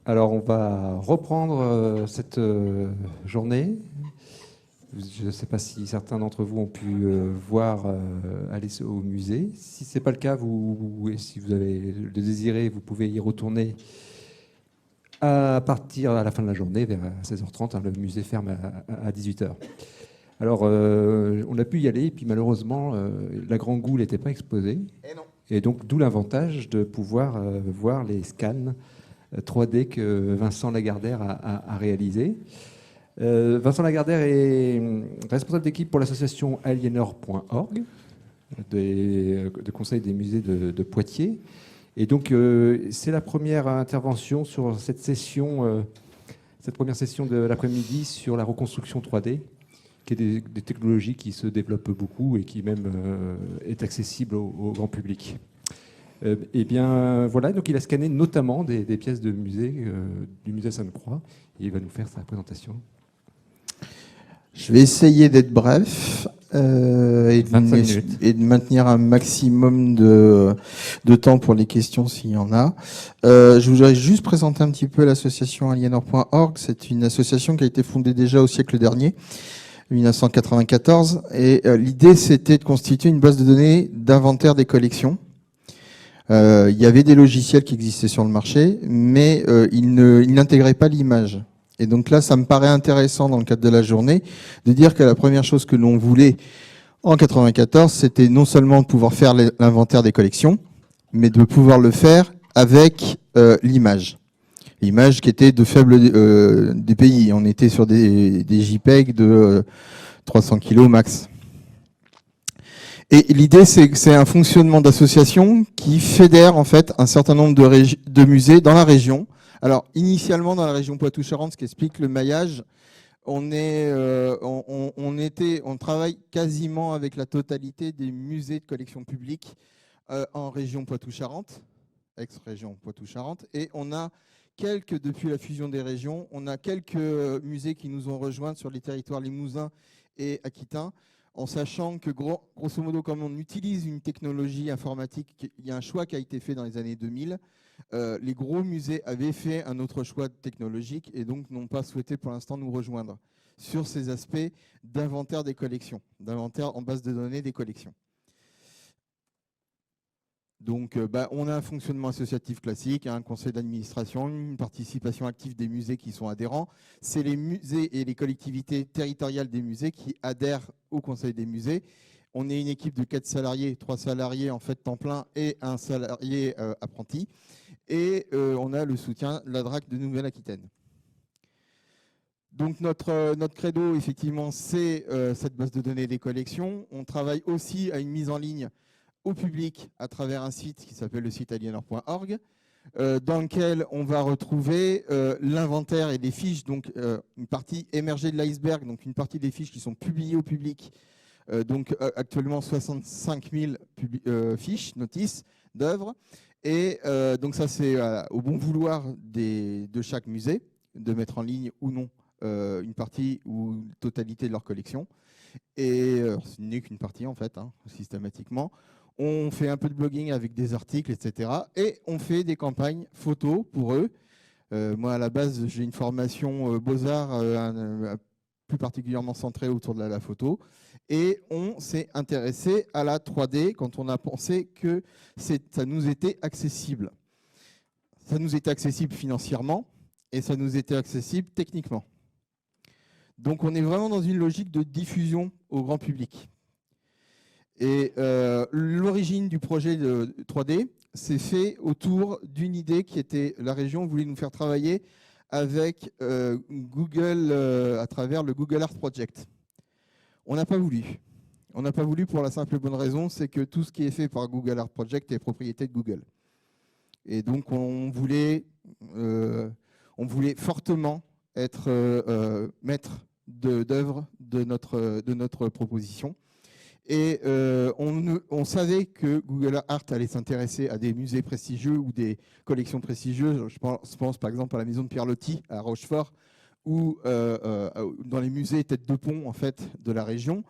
Alors, on va reprendre cette journée. Je ne sais pas si certains d'entre vous ont pu voir aller au musée. Si ce n'est pas le cas, et si vous avez le désiré, vous pouvez y retourner à partir à la fin de la journée, vers 16h30. Le musée ferme à 18h. Alors, on a pu y aller, et puis malheureusement, la Grand Goût n'était pas exposée. Et non. Et donc, d'où l'avantage de pouvoir voir les scans 3D que Vincent Lagardère a réalisé. Vincent Lagardère est responsable d'équipe pour l'association Alienor.org, de conseil des musées de Poitiers. Et donc, c'est la première intervention sur cette première session de l'après-midi sur la reconstruction 3D, qui est des technologies qui se développent beaucoup et qui même est accessible au grand public. Et bien voilà, donc il a scanné notamment des pièces de musée, du musée Sainte-Croix, et il va nous faire sa présentation. Je vais essayer d'être bref et de maintenir un maximum de temps pour les questions s'il y en a. Je voudrais juste présenter un petit peu l'association Alienor.org. C'est une association qui a été fondée déjà au siècle dernier, 1994, et l'idée c'était de constituer une base de données d'inventaire des collections. Il y avait des logiciels qui existaient sur le marché, mais ils n'intégraient pas l'image. Et donc là, ça me paraît intéressant dans le cadre de la journée de dire que la première chose que l'on voulait en 94, c'était non seulement de pouvoir faire l'inventaire des collections, mais de pouvoir le faire avec l'image. L'image qui était de faible DPI. On était sur des JPEG de 300 kg max. Et l'idée, c'est que c'est un fonctionnement d'association qui fédère en fait un certain nombre de musées dans la région. Alors, initialement, dans la région Poitou-Charentes, ce qui explique le maillage, on travaille quasiment avec la totalité des musées de collection publique en région Poitou-Charentes, ex-région Poitou-Charentes, et on a depuis la fusion des régions, on a quelques musées qui nous ont rejoints sur les territoires limousin et aquitains, en sachant que, grosso modo, comme on utilise une technologie informatique, il y a un choix qui a été fait dans les années 2000. Les gros musées avaient fait un autre choix technologique et donc n'ont pas souhaité pour l'instant nous rejoindre sur ces aspects d'inventaire des collections, d'inventaire en base de données des collections. Donc, on a un fonctionnement associatif classique, un conseil d'administration, une participation active des musées qui sont adhérents. C'est les musées et les collectivités territoriales des musées qui adhèrent au conseil des musées. On est une équipe de 4 salariés, 3 salariés en fait temps plein et un salarié apprenti. Et on a le soutien de la DRAC de Nouvelle-Aquitaine. Donc notre credo, effectivement, c'est cette base de données des collections. On travaille aussi à une mise en ligne au public à travers un site qui s'appelle le site alienor.org, dans lequel on va retrouver l'inventaire et des fiches, donc une partie émergée de l'iceberg, donc une partie des fiches qui sont publiées au public, donc actuellement 65 000 fiches, notices d'œuvres, et donc ça c'est au bon vouloir de chaque musée de mettre en ligne ou non une partie ou une totalité de leur collection, et ce n'est qu'une partie en fait, systématiquement. On fait un peu de blogging avec des articles, etc. Et on fait des campagnes photos pour eux. Moi, à la base, j'ai une formation Beaux-Arts, plus particulièrement centrée autour de la photo. Et on s'est intéressé à la 3D quand on a pensé que ça nous était accessible. Ça nous était accessible financièrement et ça nous était accessible techniquement. Donc, on est vraiment dans une logique de diffusion au grand public. Et l'origine du projet de 3D s'est fait autour d'une idée qui était la région voulait nous faire travailler avec Google à travers le Google Art Project. On n'a pas voulu. On n'a pas voulu pour la simple et bonne raison, c'est que tout ce qui est fait par Google Art Project est propriété de Google. Et donc on voulait fortement être maître d'œuvre de notre proposition. Et on savait que Google Art allait s'intéresser à des musées prestigieux ou des collections prestigieuses. Je pense par exemple à la maison de Pierre Loti à Rochefort ou dans les musées tête de pont en fait, de la région.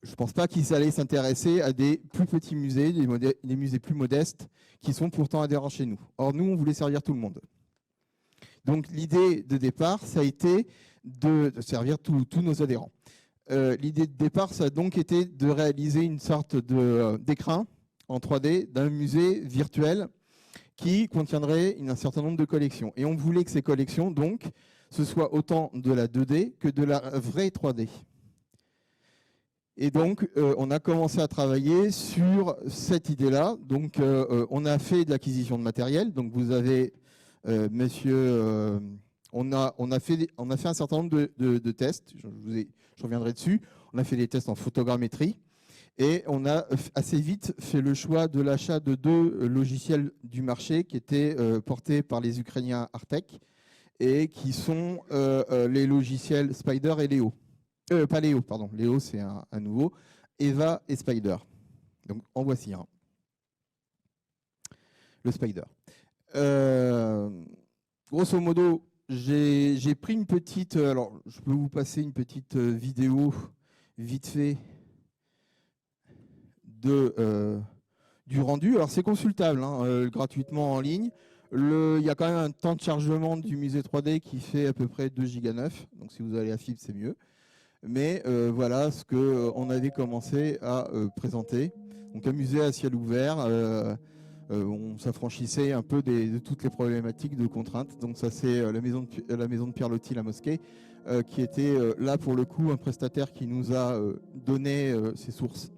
Je ne pense pas qu'ils allaient s'intéresser à des plus petits musées, des musées plus modestes qui sont pourtant adhérents chez nous. Or, nous, on voulait servir tout le monde. Donc l'idée de départ, ça a été de servir tous nos adhérents. L'idée de départ, ça a donc été de réaliser une sorte d'écrin en 3D d'un musée virtuel qui contiendrait un certain nombre de collections. Et on voulait que ces collections, donc, ce soit autant de la 2D que de la vraie 3D. Et donc, on a commencé à travailler sur cette idée-là. Donc, on a fait de l'acquisition de matériel. Donc, vous avez, on a fait un certain nombre de tests. Je reviendrai dessus. On a fait des tests en photogrammétrie. Et on a assez vite fait le choix de l'achat de 2 logiciels du marché qui étaient portés par les Ukrainiens Artec et qui sont les logiciels Spider et Léo. Pas Léo, pardon. Léo, c'est un nouveau. Eva et Spider. Donc, en voici un. Le Spider. Grosso modo, j'ai pris une petite... alors, je peux vous passer une petite vidéo vite fait du rendu. Alors, c'est consultable, hein, gratuitement en ligne. Il y a quand même un temps de chargement du musée 3D qui fait à peu près 2 Go 9. Donc, si vous allez à fibre, c'est mieux. Mais voilà ce qu'on avait commencé à présenter. Donc un musée à ciel ouvert, on s'affranchissait un peu de toutes les problématiques de contraintes. Donc ça c'est la maison de Pierre Loti, la mosquée, qui était là pour le coup un prestataire qui nous a donné ses sources.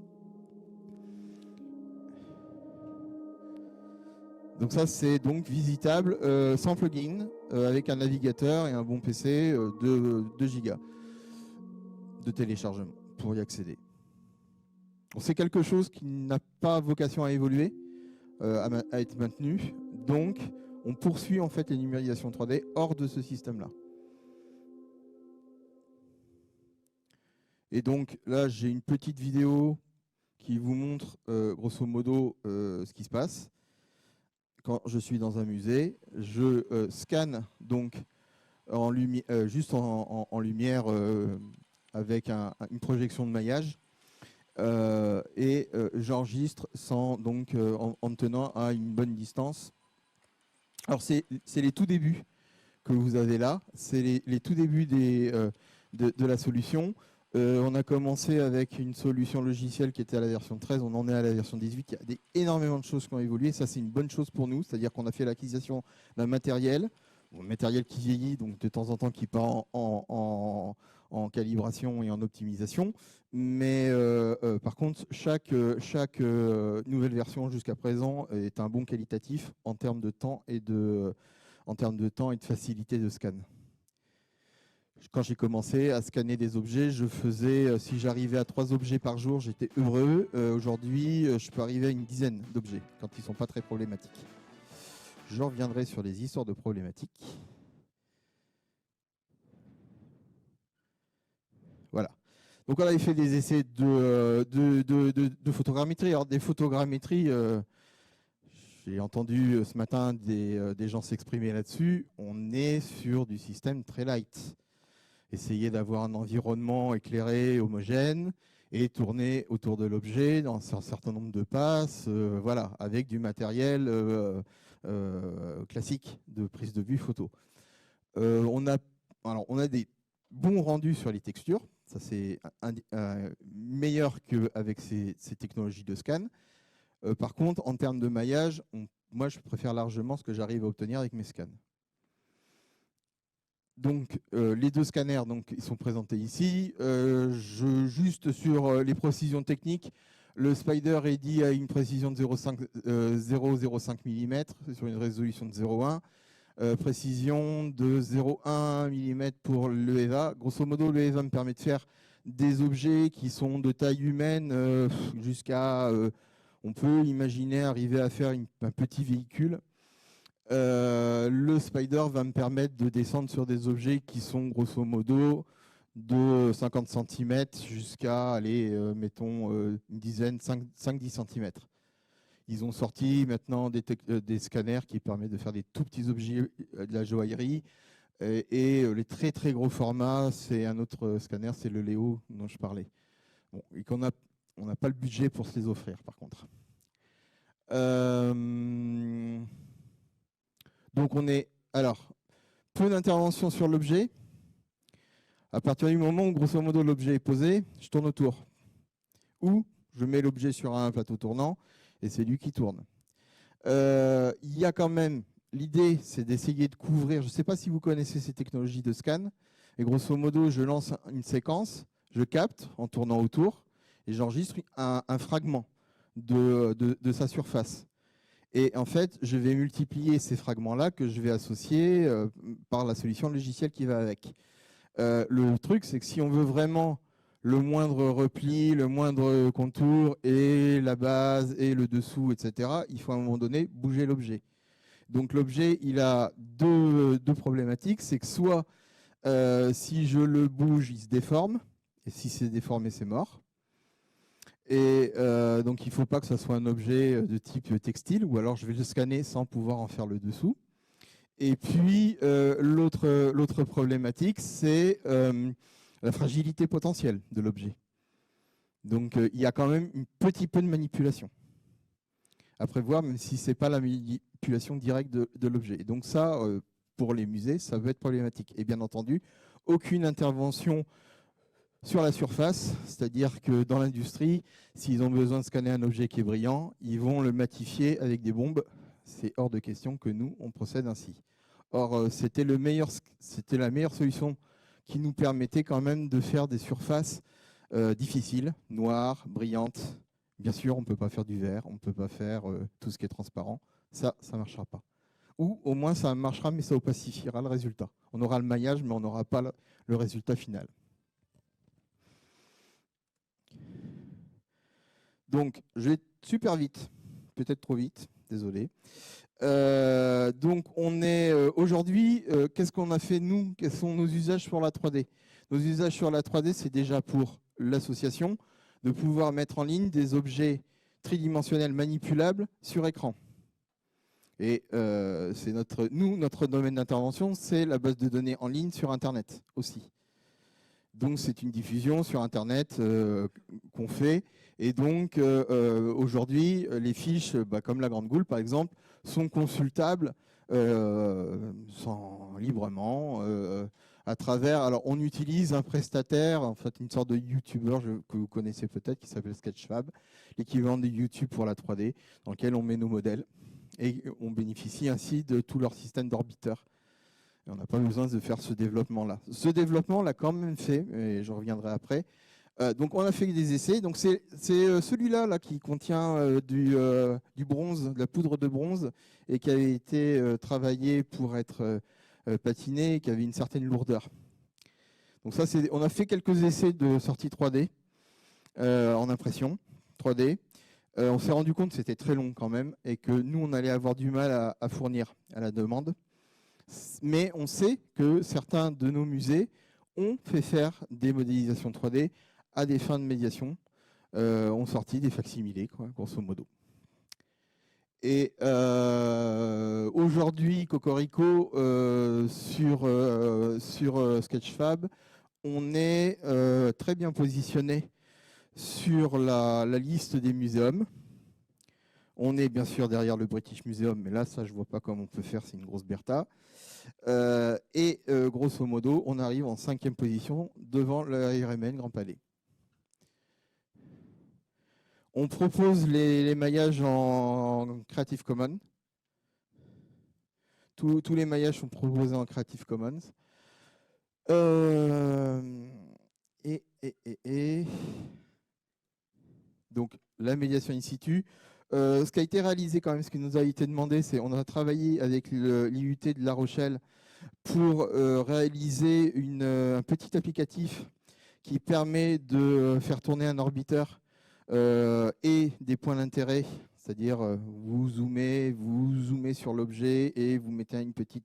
Donc ça c'est donc visitable sans plugin, avec un navigateur et un bon PC de 2 Go de téléchargement pour y accéder. C'est quelque chose qui n'a pas vocation à évoluer, à être maintenu. Donc, on poursuit en fait les numérisations 3D hors de ce système-là. Et donc là, j'ai une petite vidéo qui vous montre grosso modo ce qui se passe. Quand je suis dans un musée, je scanne donc juste en lumière avec une projection de maillage et j'enregistre en me tenant à une bonne distance. Alors c'est les tout débuts que vous avez là, c'est les tout débuts de la solution. On a commencé avec une solution logicielle qui était à la version 13, on en est à la version 18. Il y a énormément de choses qui ont évolué, ça c'est une bonne chose pour nous, c'est-à-dire qu'on a fait l'acquisition d'un matériel qui vieillit, donc de temps en temps qui part en calibration et en optimisation. Mais par contre, chaque nouvelle version jusqu'à présent est un bon qualitatif en termes de temps et de facilité de scan. Quand j'ai commencé à scanner des objets, je faisais, si j'arrivais à 3 objets par jour, j'étais heureux. Aujourd'hui, je peux arriver à une dizaine d'objets quand ils ne sont pas très problématiques. Je reviendrai sur les histoires de problématiques. Voilà. Donc on avait fait des essais de photogrammétrie. Alors des photogrammétries, j'ai entendu ce matin des gens s'exprimer là-dessus. On est sur du système très light. Essayer d'avoir un environnement éclairé, homogène, et tourner autour de l'objet dans un certain nombre de passes, voilà, avec du matériel classique de prise de vue photo. On a des bons rendus sur les textures, ça c'est meilleur qu'avec ces technologies de scan. Par contre, en termes de maillage, moi je préfère largement ce que j'arrive à obtenir avec mes scans. Donc les 2 scanners, donc, ils sont présentés ici. Juste sur les précisions techniques, le Spider est dit à une précision de 0,05 mm sur une résolution de 0,1. Précision de 0,1 mm pour le EVA. Grosso modo, le EVA me permet de faire des objets qui sont de taille humaine jusqu'à... on peut imaginer arriver à faire un petit véhicule. Le Spider va me permettre de descendre sur des objets qui sont grosso modo de 50 cm jusqu'à, mettons, une dizaine, 5-10 cm. Ils ont sorti maintenant des scanners qui permettent de faire des tout petits objets de la joaillerie. Et les très très gros formats, c'est un autre scanner, c'est le Léo dont je parlais. Bon, et on n'a pas le budget pour se les offrir par contre. Donc on est... Alors, peu d'intervention sur l'objet. À partir du moment où, grosso modo, l'objet est posé, je tourne autour. Ou je mets l'objet sur un plateau tournant et c'est lui qui tourne. Il y a quand même, l'idée, c'est d'essayer de couvrir, je ne sais pas si vous connaissez ces technologies de scan, et grosso modo, je lance une séquence, je capte en tournant autour, et j'enregistre un fragment de sa surface. Et en fait, je vais multiplier ces fragments-là que je vais associer par la solution logicielle qui va avec. Le truc, c'est que si on veut vraiment le moindre repli, le moindre contour, et la base, et le dessous, etc., il faut à un moment donné bouger l'objet. Donc l'objet, il a deux problématiques. C'est que soit, si je le bouge, il se déforme, et si c'est déformé, c'est mort. Et donc il ne faut pas que ce soit un objet de type textile, ou alors je vais le scanner sans pouvoir en faire le dessous. Et puis, l'autre problématique, c'est la fragilité potentielle de l'objet. Donc, il y a quand même un petit peu de manipulation à prévoir, même si ce n'est pas la manipulation directe de l'objet. Et donc ça, pour les musées, ça peut être problématique. Et bien entendu, aucune intervention sur la surface, c'est-à-dire que dans l'industrie, s'ils ont besoin de scanner un objet qui est brillant, ils vont le matifier avec des bombes. C'est hors de question que nous, on procède ainsi. Or, c'était la meilleure solution qui nous permettait quand même de faire des surfaces difficiles, noires, brillantes. Bien sûr, on ne peut pas faire du vert, on ne peut pas faire tout ce qui est transparent. Ça ne marchera pas. Ou au moins, ça marchera, mais ça opacifiera le résultat. On aura le maillage, mais on n'aura pas le résultat final. Donc, je vais super vite, peut-être trop vite, désolé. Donc, on est aujourd'hui, qu'est-ce qu'on a fait nous? Quels sont nos usages sur la 3D? Nos usages sur la 3D, c'est déjà pour l'association de pouvoir mettre en ligne des objets tridimensionnels manipulables sur écran. Et c'est notre domaine d'intervention, c'est la base de données en ligne sur Internet aussi. Donc, c'est une diffusion sur Internet qu'on fait. Et donc, aujourd'hui, les fiches, comme la Grande Goule, par exemple, sont consultables librement à travers... Alors, on utilise un prestataire, en fait, une sorte de YouTuber que vous connaissez peut-être, qui s'appelle Sketchfab, l'équivalent de YouTube pour la 3D, dans lequel on met nos modèles. Et on bénéficie ainsi de tout leur système d'orbiteurs. Et on n'a pas besoin de faire ce développement-là. Ce développement, on l'a quand même fait, et je reviendrai après. Donc, on a fait des essais. Donc, c'est celui-là qui contient du bronze, de la poudre de bronze, et qui avait été travaillé pour être patiné, et qui avait une certaine lourdeur. Donc, ça, on a fait quelques essais de sortie 3D en impression 3D. On s'est rendu compte que c'était très long quand même, et que nous, on allait avoir du mal à fournir à la demande. Mais on sait que certains de nos musées ont fait faire des modélisations 3D à des fins de médiation, ont sorti des facsimilés, grosso modo. Et aujourd'hui, Cocorico, sur Sketchfab, on est très bien positionné sur la liste des muséums. On est bien sûr derrière le British Museum, mais là, ça, je ne vois pas comment on peut faire, c'est une grosse Bertha. Grosso modo, on arrive en 5e position devant le RMN Grand Palais. On propose les maillages en Creative Commons. Tous les maillages sont proposés en Creative Commons. Donc, la médiation in situ. Ce qui a été réalisé quand même, ce qui nous a été demandé, c'est on a travaillé avec l'IUT de La Rochelle pour réaliser un petit applicatif qui permet de faire tourner un orbiteur et des points d'intérêt, c'est-à-dire vous zoomez sur l'objet et vous mettez un petit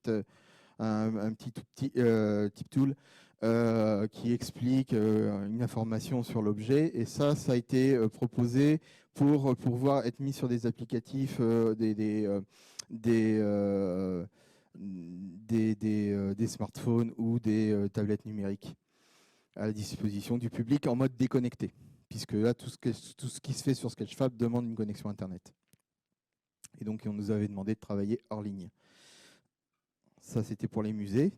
tip tool qui explique une information sur l'objet. Et ça a été proposé pour pouvoir être mis sur des applicatifs, des smartphones ou des tablettes numériques à la disposition du public en mode déconnecté, puisque là, tout ce qui se fait sur Sketchfab demande une connexion Internet. Et donc, on nous avait demandé de travailler hors ligne. ça c'était pour les musées.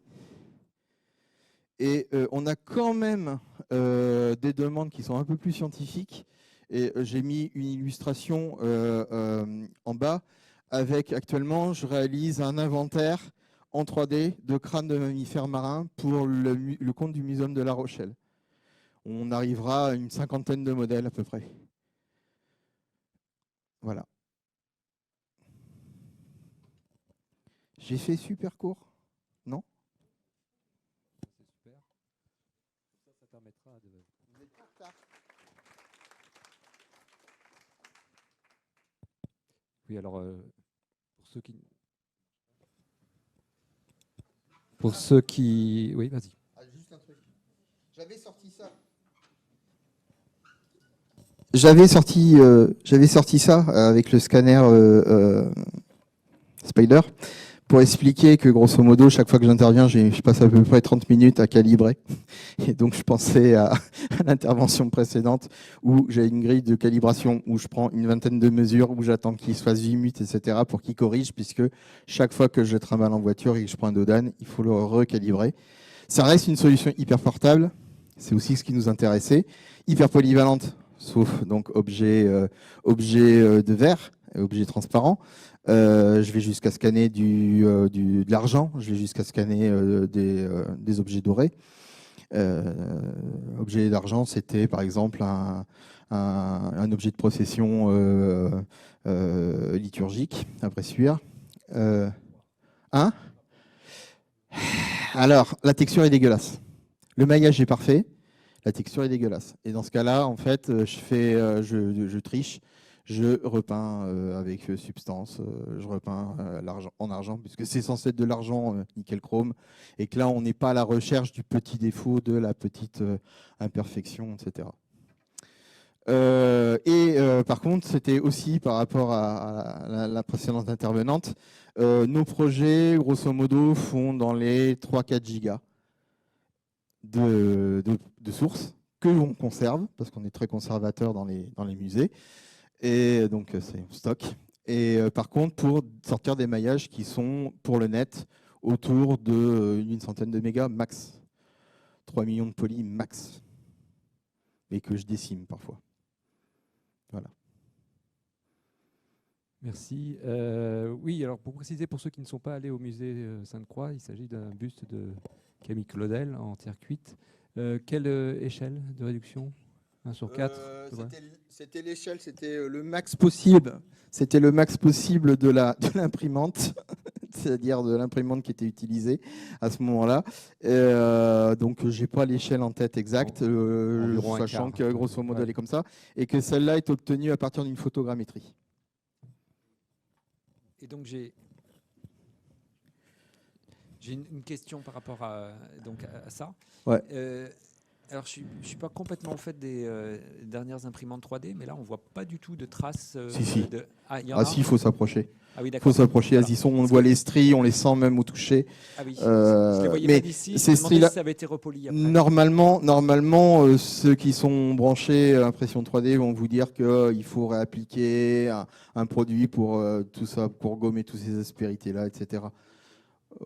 Et on a quand même des demandes qui sont un peu plus scientifiques. Et j'ai mis une illustration en bas avec, actuellement, je réalise un inventaire en 3D de crânes de mammifères marins pour le compte du Muséum de La Rochelle. On arrivera à une 50aine de modèles à peu près. Voilà. J'ai fait super court, non? C'est super. Ça permettra de... Vous êtes en retard. Oui, alors, pour ceux qui... Pour ceux qui... Oui, vas-y. Ah, juste un truc. J'avais sorti ça. J'avais sorti ça avec le scanner Spider pour expliquer que grosso modo, chaque fois que j'interviens, je passe à peu près 30 minutes à calibrer. Et donc, je pensais à l'intervention précédente où j'ai une grille de calibration où je prends une vingtaine de mesures, où j'attends qu'il se fasse 8 minutes, etc. pour qu'il corrige, puisque chaque fois que je trimballe en voiture et que je prends un dodan, il faut le recalibrer. Ça reste une solution hyper portable. C'est aussi ce qui nous intéressait. Hyper polyvalente, sauf donc objet de verre, objet transparent. Je vais jusqu'à scanner de l'argent, je vais jusqu'à scanner des objets dorés. Objet d'argent, c'était par exemple un objet de procession liturgique, à Bressuire. Alors, la texture est dégueulasse. Le maillage est parfait, la texture est dégueulasse. Et dans ce cas-là, en fait, je triche. Je repeins avec substance, je repeins l'argent en argent, puisque c'est censé être de l'argent nickel chrome, et que là, on n'est pas à la recherche du petit défaut, de la petite imperfection, etc. Par contre, c'était aussi par rapport à la précédente intervenante, nos projets, grosso modo, font dans les 3-4 gigas de sources que l'on conserve, parce qu'on est très conservateur dans les musées. Et donc, c'est stock. Et par contre, pour sortir des maillages qui sont, pour le net, autour d'une centaine de mégas max. 3 millions de polys max. Et que je décime parfois. Voilà. Merci. Oui, alors pour préciser, pour ceux qui ne sont pas allés au musée Sainte-Croix, il s'agit d'un buste de Camille Claudel en terre cuite. Quelle échelle de réduction? 1/4? C'était l'échelle, c'était le max possible. C'était le max possible de l'imprimante, c'est-à-dire de l'imprimante qui était utilisée à ce moment-là. Donc, je n'ai pas l'échelle en tête exacte, sachant que grosso modo, elle est comme ça, et que celle-là est obtenue à partir d'une photogrammétrie. Et donc, j'ai une question par rapport à ça. Ouais. Alors, je ne suis pas complètement au fait des dernières imprimantes 3D, mais là, on ne voit pas du tout de traces. Si. Si, il faut s'approcher. Ah oui, Il d'accord. faut s'approcher. Voilà. Elles y sont, on voit les stries, on les sent même au toucher. Ah oui, je ne les voyais pas d'ici. Ces stries-là, si ça avait été repoli après. Normalement, ceux qui sont branchés à impression 3D vont vous dire qu'il faut réappliquer un produit pour tout ça, pour gommer toutes ces aspérités-là, etc.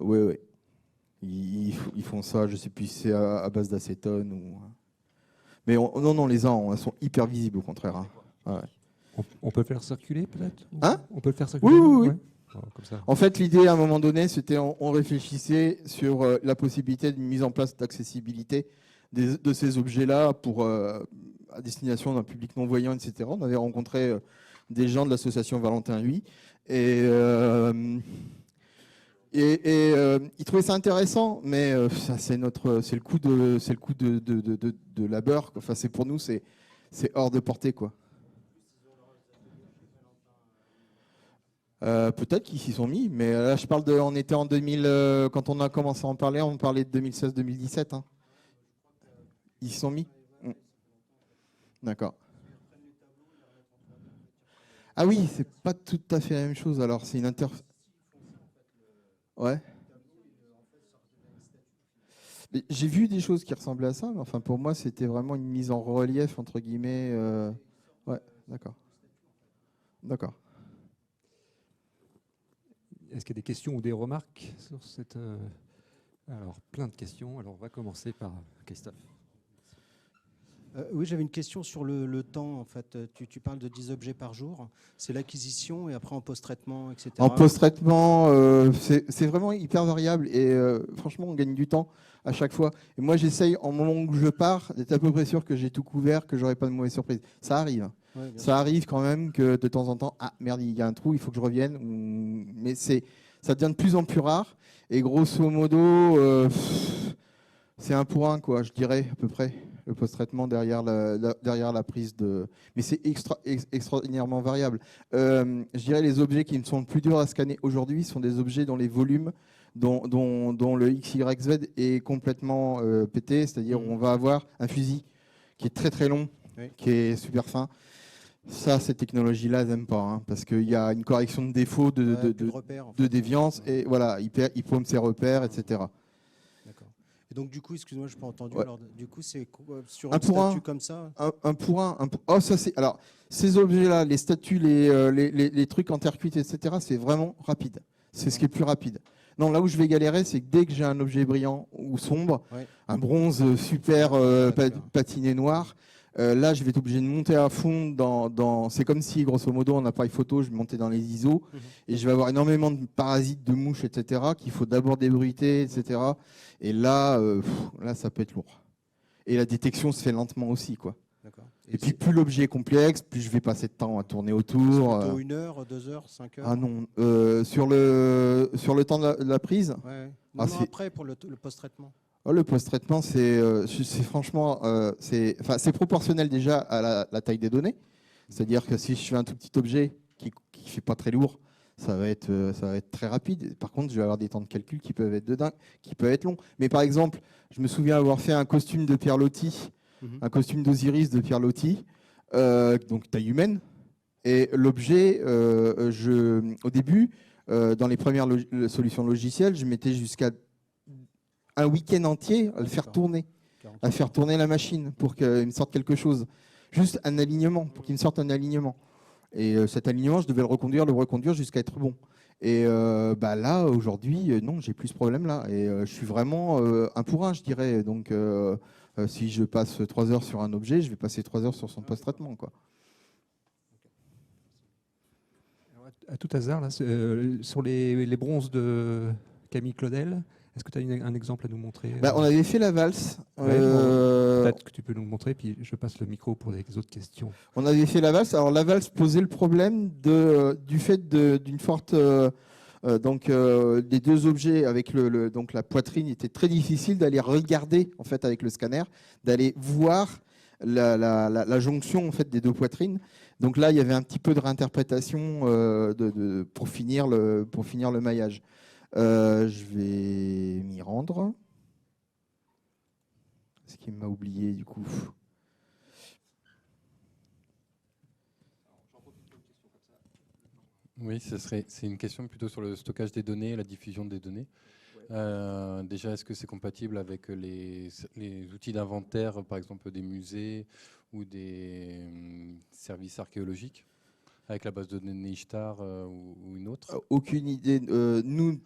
Oui. Ils font ça, je ne sais plus si c'est à base d'acétone ou... Mais non, elles sont hyper visibles au contraire. Hein. Ouais. On peut le faire circuler peut-être? On peut le faire Oui. Ouais. Comme ça. En fait, l'idée à un moment donné, c'était on réfléchissait sur la possibilité d'une mise en place d'accessibilité de ces objets-là à destination d'un public non-voyant, etc. On avait rencontré des gens de l'association Valentin Huy et ils trouvaient ça intéressant, mais ça, c'est le coût de labeur. Enfin, pour nous, c'est hors de portée, quoi. Peut-être qu'ils s'y sont mis, mais là, je parle on était en 2000, quand on a commencé à en parler, on parlait de 2016-2017. Hein. Ils s'y sont mis. D'accord. Ah oui, c'est pas tout à fait la même chose. Alors, c'est une Ouais. J'ai vu des choses qui ressemblaient à ça, mais enfin pour moi c'était vraiment une mise en relief entre guillemets. Ouais, d'accord. est-ce qu'il y a des questions ou des remarques sur cette... Alors, plein de questions. Alors, on va commencer par Christophe. Oui, j'avais une question sur le temps. En fait, tu parles de 10 objets par jour. C'est l'acquisition et après en post-traitement, etc. En post-traitement, c'est vraiment hyper variable et franchement, on gagne du temps à chaque fois. Et moi, j'essaye, en moment où je pars, d'être à peu près sûr que j'ai tout couvert, que j'aurai pas de mauvaise surprise. Ça arrive. Ouais, Ça arrive quand même que de temps en temps, ah merde, il y a un trou, il faut que je revienne. Mais ça devient de plus en plus rare. Et grosso modo, c'est un pour un, quoi, je dirais à peu près, le post-traitement derrière la prise de... Mais c'est extraordinairement variable. Je dirais les objets qui me sont le plus durs à scanner aujourd'hui sont des objets dont les volumes, dont le XYZ est complètement pété, c'est-à-dire on va avoir un fusil qui est très très long, oui, qui est super fin. Ça, ces technologies-là, elles n'aiment pas, hein, parce qu'il y a une correction de défaut, de repères, en de fait. déviance, et voilà, il paume ses repères, etc. D'accord. Et donc, du coup, excuse-moi, je n'ai pas entendu. Ouais. Alors, du coup, c'est sur Un un pour statut un. comme ça. Un pour un. Oh, ça c'est. Alors, ces objets-là, les statues, les trucs en terre cuite, etc., c'est vraiment rapide. C'est ce qui est le plus rapide. Non, là où je vais galérer, c'est que dès que j'ai un objet brillant ou sombre, Ouais. un bronze super patiné noir, là, je vais être obligé de monter à fond c'est comme si, grosso modo, en appareil photo, je montais dans les ISO et je vais avoir énormément de parasites, de mouches, etc., qu'il faut d'abord débruiter, etc. Et là, là, ça peut être lourd. Et la détection se fait lentement aussi, quoi. D'accord. Et puis, plus l'objet est complexe, plus je vais passer de temps à tourner autour. Plutôt 1 heure, 2 heures, 5 heures. Ah non. Sur le temps de la prise, Ouais. Ah, Non, après, pour le post-traitement. oh, le post-traitement, c'est franchement, c'est proportionnel déjà à la taille des données. C'est-à-dire que si je fais un tout petit objet qui ne fait pas très lourd, ça va être très rapide. Par contre, je vais avoir des temps de calcul qui peuvent être longs. Mais par exemple, je me souviens avoir fait un costume de Pierre Loti, un costume d'Osiris de Pierre Loti, donc taille humaine. Et l'objet, au début, dans les premières solutions logicielles, je mettais jusqu'à un week-end entier à le faire tourner, à faire tourner la machine pour qu'il me sorte quelque chose. Juste un alignement, pour qu'il me sorte un alignement. Et cet alignement, je devais le reconduire jusqu'à être bon. Et là, aujourd'hui, non, j'ai plus ce problème-là. Et je suis vraiment un pour un, je dirais. Donc, si je passe 3 heures sur un objet, je vais passer 3 heures sur son post-traitement, quoi. À tout hasard, là, sur les bronzes de Camille Claudel, est-ce que tu as un exemple à nous montrer? On avait fait la valse. Peut-être que tu peux nous montrer, puis je passe le micro pour les autres questions. On avait fait la valse. Alors la valse posait le problème du fait d'une forte... des deux objets avec donc la poitrine, il était très difficile d'aller regarder en fait avec le scanner, d'aller voir la jonction en fait des deux poitrines. Donc là, il y avait un petit peu de réinterprétation pour finir le maillage. Je vais m'y rendre. Ce qui m'a oublié du coup. Oui, c'est une question plutôt sur le stockage des données et la diffusion des données. Déjà, est-ce que c'est compatible avec les outils d'inventaire, par exemple des musées ou des services archéologiques, avec la base de données Ishtar ou une autre? Aucune idée. Nous,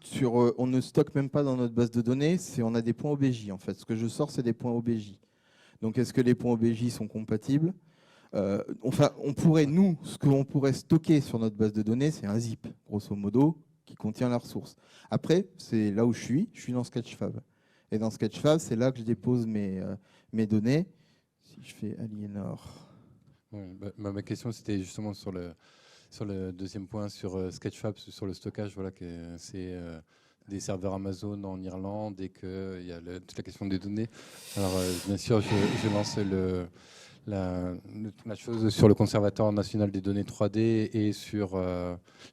on ne stocke même pas dans notre base de données. On a des points OBJ en fait. Ce que je sors, c'est des points OBJ. Donc, est-ce que les points OBJ sont compatibles? On pourrait, ce qu'on pourrait stocker sur notre base de données, c'est un zip, grosso modo, qui contient la ressource. Après, c'est là où je suis dans Sketchfab. Et dans Sketchfab, c'est là que je dépose mes données. Si je fais Aliénor. Ma question, c'était justement sur le deuxième point, sur Sketchfab, sur le stockage. Voilà, c'est des serveurs Amazon en Irlande et qu'il y a toute la question des données. Alors, bien sûr, je lance la chose sur le Conservatoire national des données 3D et sur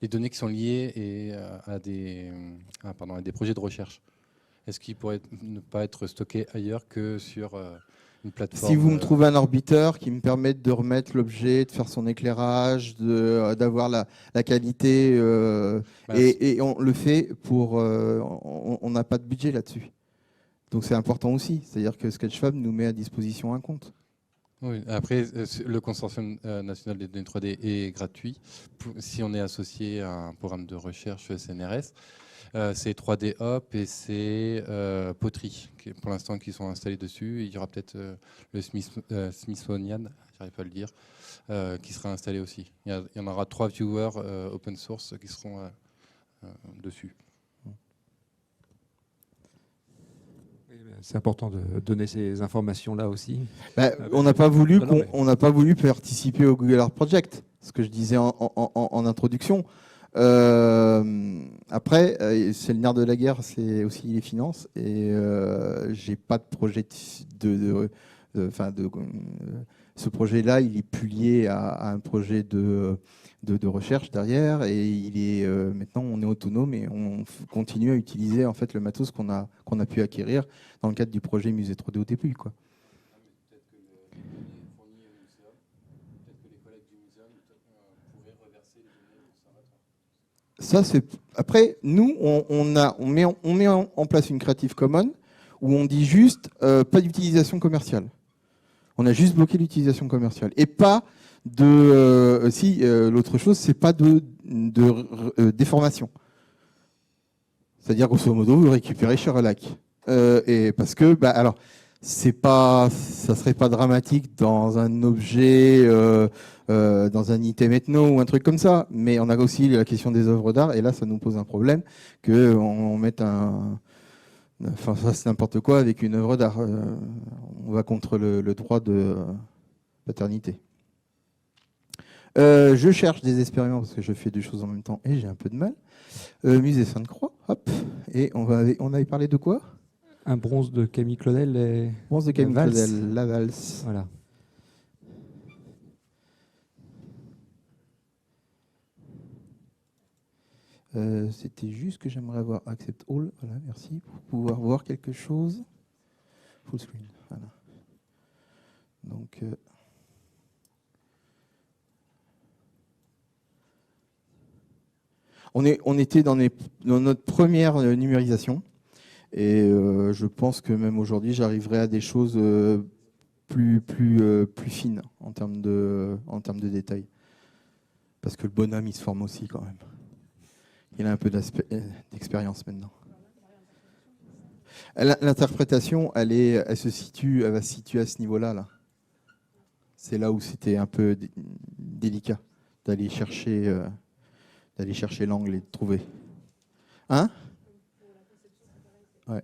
les données qui sont liées à des projets de recherche. Est-ce qu'ils pourraient ne pas être stockés ailleurs que sur une plateforme? Si vous me trouvez un orbiteur qui me permette de remettre l'objet, de faire son éclairage, d'avoir la qualité, et on le fait on n'a pas de budget là-dessus. Donc c'est important aussi. C'est-à-dire que Sketchfab nous met à disposition un compte. Oui, après, le consortium national des données 3D est gratuit si on est associé à un programme de recherche CNRS. C'est 3D Hop et c'est Poterie, pour l'instant, qui sont installés dessus. Il y aura peut-être le Smithsonian, j'arrive pas à le dire, qui sera installé aussi. Il y en aura 3 viewers open source qui seront dessus. C'est important de donner ces informations-là aussi. On n'a pas voulu Non, mais- on n'a pas voulu participer au Google Art Project, ce que je disais en introduction. Après, c'est le nerf de la guerre, c'est aussi les finances. Et j'ai pas de projet ce projet-là, il est plus lié à un projet de recherche derrière. Et il est maintenant, on est autonome et on continue à utiliser en fait le matos qu'on a pu acquérir dans le cadre du projet Musée 3D au TPU, quoi. Ça, c'est après nous, on met en place une Creative Commons où on dit juste pas d'utilisation commerciale. On a juste bloqué l'utilisation commerciale et pas de l'autre chose, c'est pas de déformation. C'est-à-dire grosso modo, vous récupérez chez Relac. Et parce que alors ça serait pas dramatique dans un objet, dans un item ethno ou un truc comme ça, mais on a aussi la question des œuvres d'art, et là ça nous pose un problème qu'on mette enfin ça c'est n'importe quoi avec une œuvre d'art. On va contre le droit de paternité. Je cherche des expériences parce que je fais deux choses en même temps et j'ai un peu de mal. Musée Sainte-Croix, hop, et on avait parlé de quoi? Un bronze de Camille Claudel et Bronze de Camille La Valse. Claudel, La Valse. Voilà. C'était juste que j'aimerais avoir Accept All, voilà, merci, pour pouvoir voir quelque chose. Full screen, voilà. Donc, on était dans notre première numérisation, et je pense que même aujourd'hui, j'arriverai à des choses plus fines en termes de détails. Parce que le bonhomme, il se forme aussi quand même. Il a un peu d'expérience maintenant. L'interprétation, elle va se situer à ce niveau-là. Là. C'est là où c'était un peu délicat d'aller chercher l'angle et de trouver. Hein? Ouais.